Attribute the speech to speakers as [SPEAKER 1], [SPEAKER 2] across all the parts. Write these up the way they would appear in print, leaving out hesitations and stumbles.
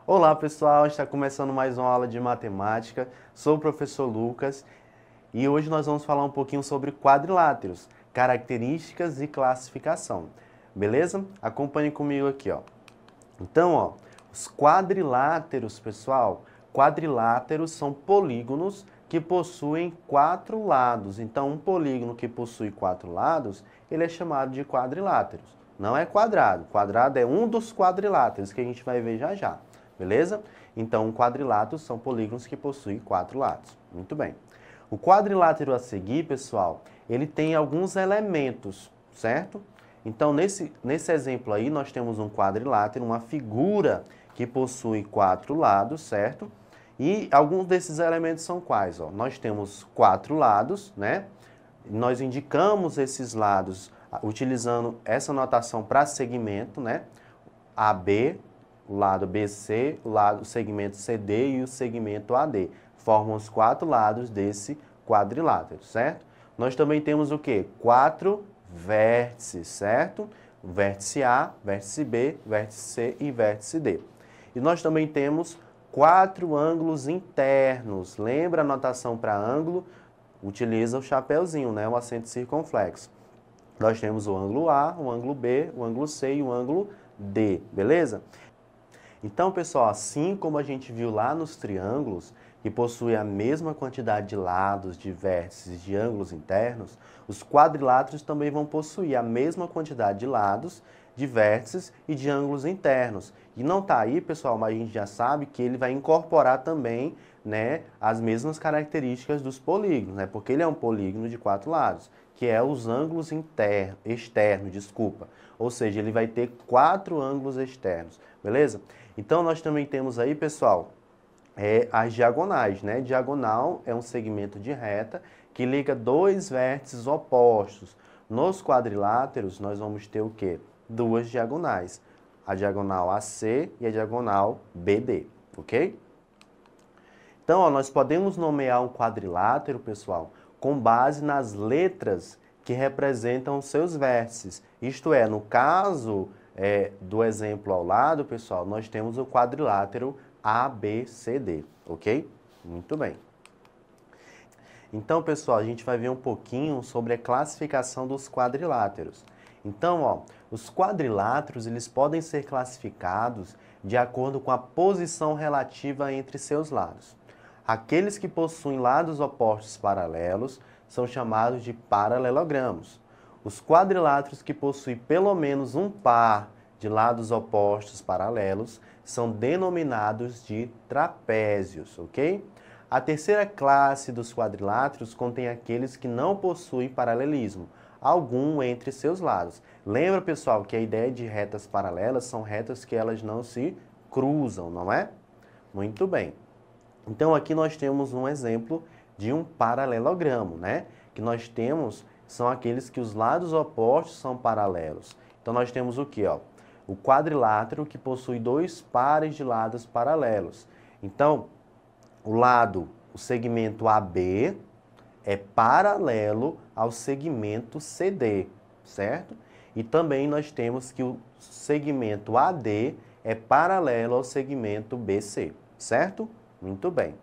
[SPEAKER 1] Olá pessoal, está começando mais uma aula de matemática. Sou o professor Lucas e hoje nós vamos falar um pouquinho sobre quadriláteros, características e classificação. Beleza? Acompanhe comigo aqui, ó. Então, ó, os quadriláteros, pessoal, quadriláteros são polígonos que possuem 4 lados. Então, um polígono que possui 4 lados, ele é chamado de quadriláteros. Não é quadrado. Quadrado é um dos quadriláteros que a gente vai ver já já. Beleza? Então, quadriláteros são polígonos que possuem 4 lados. Muito bem. O quadrilátero a seguir, pessoal, ele tem alguns elementos, certo? Então, nesse exemplo aí, nós temos um quadrilátero, uma figura que possui 4 lados, certo? E alguns desses elementos são quais? Ó? Nós temos 4 lados, né? Nós indicamos esses lados utilizando essa notação para segmento, né? AB, o lado BC, o segmento CD e o segmento AD. Formam os 4 lados desse quadrilátero, certo? Nós também temos o quê? 4 vértices, certo? Vértice A, vértice B, vértice C e vértice D. E nós também temos 4 ângulos internos. Lembra a notação para ângulo? Utiliza o chapeuzinho, né? O acento circunflexo. Nós temos o ângulo A, o ângulo B, o ângulo C e o ângulo D, beleza? Então, pessoal, assim como a gente viu lá nos triângulos, que possuem a mesma quantidade de lados, de vértices, de ângulos internos, os quadriláteros também vão possuir a mesma quantidade de lados, de vértices e de ângulos internos. E não está aí, pessoal, mas a gente já sabe que ele vai incorporar também, né, as mesmas características dos polígonos, né, porque ele é um polígono de 4 lados, que é os ângulos externos, desculpa. Ou seja, ele vai ter 4 ângulos externos, beleza? Então, nós também temos aí, pessoal, as diagonais, né? Diagonal é um segmento de reta que liga 2 vértices opostos. Nos quadriláteros, nós vamos ter o quê? 2 diagonais. A diagonal AC e a diagonal BD, ok? Então, ó, nós podemos nomear um quadrilátero, pessoal, com base nas letras que representam os seus vértices. Isto é, no caso do exemplo ao lado, pessoal, nós temos o quadrilátero ABCD, ok? Muito bem. Então, pessoal, a gente vai ver um pouquinho sobre a classificação dos quadriláteros. Então, ó, os quadriláteros eles podem ser classificados de acordo com a posição relativa entre seus lados. Aqueles que possuem lados opostos paralelos são chamados de paralelogramos. Os quadriláteros que possuem pelo menos um par de lados opostos paralelos são denominados de trapézios, ok? A terceira classe dos quadriláteros contém aqueles que não possuem paralelismo algum entre seus lados. Lembra, pessoal, que a ideia de retas paralelas são retas que elas não se cruzam, não é? Muito bem. Então, aqui nós temos um exemplo de um paralelogramo, né? Que nós temos, são aqueles que os lados opostos são paralelos. Então, nós temos o quê, ó? O quadrilátero que possui 2 pares de lados paralelos. Então, o segmento AB é paralelo ao segmento CD, certo? E também nós temos que o segmento AD é paralelo ao segmento BC, certo? Muito bem.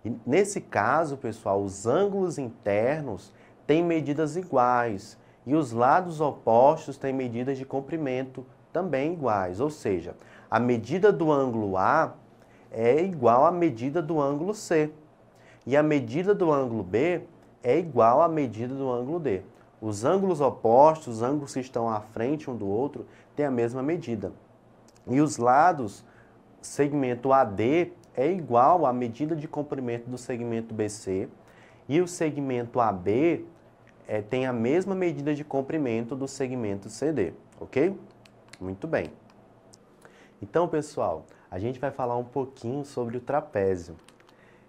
[SPEAKER 1] E nesse caso, pessoal, os ângulos internos têm medidas iguais e os lados opostos têm medidas de comprimento também iguais, ou seja, a medida do ângulo A é igual à medida do ângulo C e a medida do ângulo B é igual à medida do ângulo D. Os ângulos opostos, os ângulos que estão à frente um do outro, têm a mesma medida. E os lados, segmento AD é igual à medida de comprimento do segmento BC e o segmento AB tem a mesma medida de comprimento do segmento CD, ok? Muito bem. Então, pessoal, a gente vai falar um pouquinho sobre o trapézio.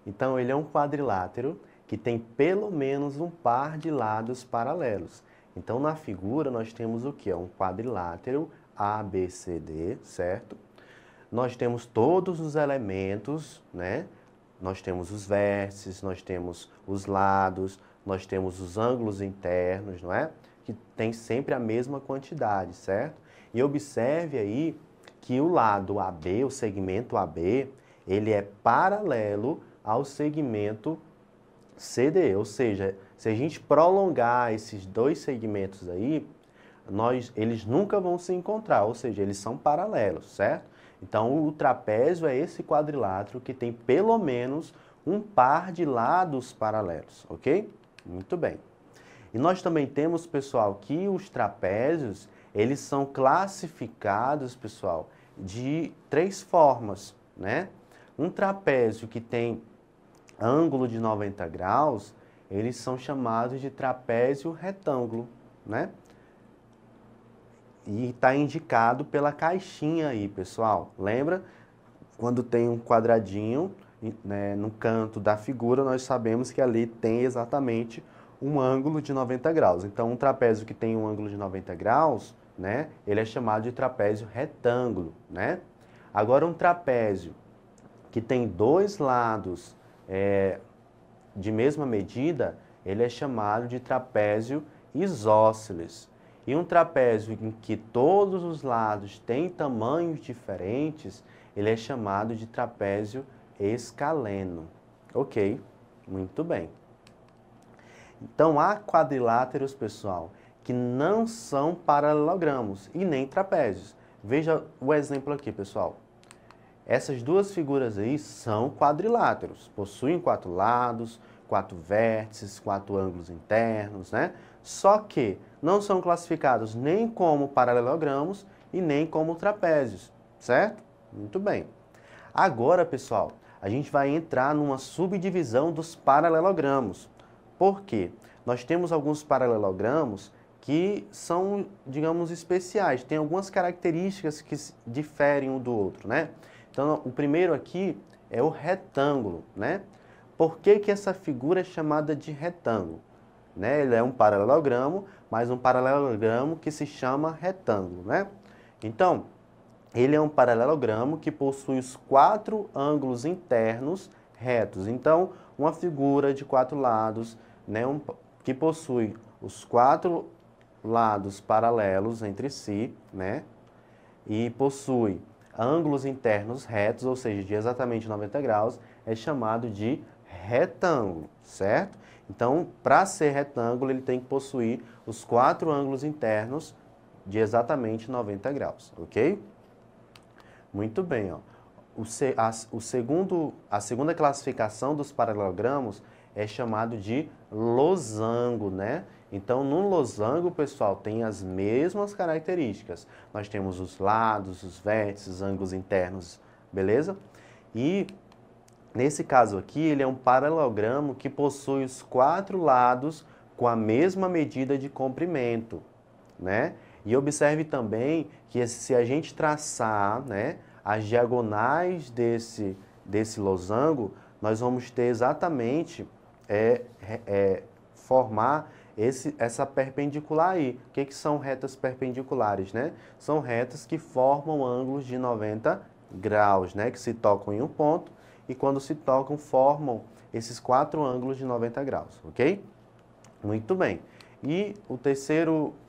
[SPEAKER 1] Então, ele é um quadrilátero que tem pelo menos um par de lados paralelos. Então, na figura, nós temos o quê? Um quadrilátero ABCD, certo? Nós temos todos os elementos, né? Nós temos os vértices, nós temos os lados, nós temos os ângulos internos, não é? Que tem sempre a mesma quantidade, certo? E observe aí que o lado AB, o segmento AB, ele é paralelo ao segmento CD, ou seja, se a gente prolongar esses dois segmentos aí, eles nunca vão se encontrar, ou seja, eles são paralelos, certo? Então, o trapézio é esse quadrilátero que tem pelo menos um par de lados paralelos, ok? Muito bem. E nós também temos, pessoal, que os trapézios, eles são classificados, pessoal, de 3 formas, né? Um trapézio que tem ângulo de 90 graus, eles são chamados de trapézio retângulo, né? E está indicado pela caixinha aí, pessoal. Lembra? Quando tem um quadradinho, né, no canto da figura, nós sabemos que ali tem exatamente um ângulo de 90 graus. Então, um trapézio que tem um ângulo de 90 graus, né, ele é chamado de trapézio retângulo, né? Agora, um trapézio que tem 2 lados de mesma medida, ele é chamado de trapézio isósceles. E um trapézio em que todos os lados têm tamanhos diferentes, ele é chamado de trapézio escaleno. Ok, muito bem. Então, há quadriláteros, pessoal, que não são paralelogramos e nem trapézios. Veja o exemplo aqui, pessoal. Essas duas figuras aí são quadriláteros, possuem 4 lados, 4 vértices, 4 ângulos internos, né? Só que não são classificados nem como paralelogramos e nem como trapézios, certo? Muito bem. Agora, pessoal, a gente vai entrar numa subdivisão dos paralelogramos. Por quê? Nós temos alguns paralelogramos que são, digamos, especiais, tem algumas características que diferem um do outro, né? Então, o primeiro aqui é o retângulo, né? Por que que essa figura é chamada de retângulo? Né? Ele é um paralelogramo, mas um paralelogramo que se chama retângulo, né? Então, ele é um paralelogramo que possui os 4 ângulos internos retos. Então, uma figura de 4 lados, né, que possui os 4 lados paralelos entre si, né? E possui ângulos internos retos, ou seja, de exatamente 90 graus, é chamado de retângulo, certo? Então, para ser retângulo, ele tem que possuir os 4 ângulos internos de exatamente 90 graus, ok? Muito bem, ó. A segunda classificação dos paralelogramos é chamado de losango, né? Então, no losango, pessoal, tem as mesmas características. Nós temos os lados, os vértices, ângulos internos, beleza? E nesse caso aqui, ele é um paralelogramo que possui os 4 lados com a mesma medida de comprimento, né? E observe também que se a gente traçar, né, as diagonais desse losango, nós vamos ter exatamente formar essa perpendicular aí. O que são retas perpendiculares, né? São retas que formam ângulos de 90 graus, né? Que se tocam em um ponto e quando se tocam formam esses 4 ângulos de 90 graus, ok? Muito bem. E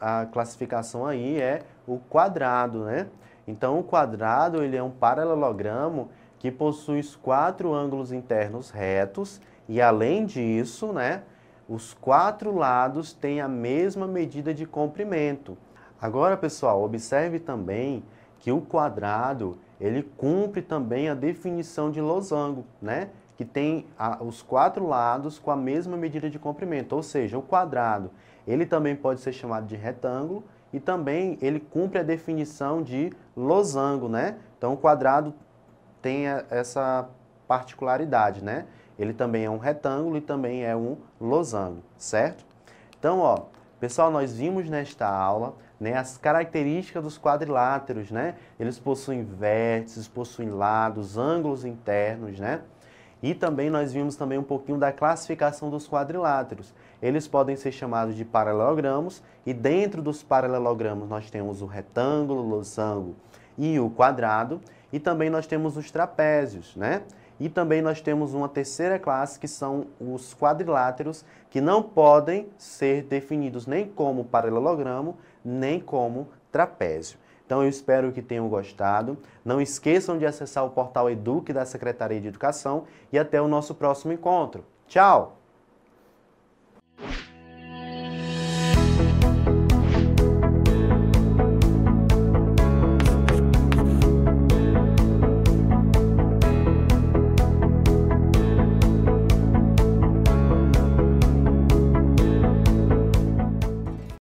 [SPEAKER 1] a classificação aí é o quadrado, né? Então, o quadrado, ele é um paralelogramo que possui os 4 ângulos internos retos e, além disso, né, os 4 lados têm a mesma medida de comprimento. Agora, pessoal, observe também que o quadrado, ele cumpre também a definição de losango, né? Que tem os 4 lados com a mesma medida de comprimento, ou seja, o quadrado, ele também pode ser chamado de retângulo e também ele cumpre a definição de losango, né? Então, o quadrado tem essa particularidade, né? Ele também é um retângulo e também é um losango, certo? Então, ó, pessoal, nós vimos nesta aula, né, as características dos quadriláteros, né? Eles possuem vértices, possuem lados, ângulos internos, né? E também nós vimos também um pouquinho da classificação dos quadriláteros. Eles podem ser chamados de paralelogramos e dentro dos paralelogramos nós temos o retângulo, o losango e o quadrado. E também nós temos os trapézios, né? E também nós temos uma terceira classe que são os quadriláteros que não podem ser definidos nem como paralelogramo, nem como trapézio. Então eu espero que tenham gostado. Não esqueçam de acessar o portal Eduque da Secretaria de Educação e até o nosso próximo encontro. Tchau!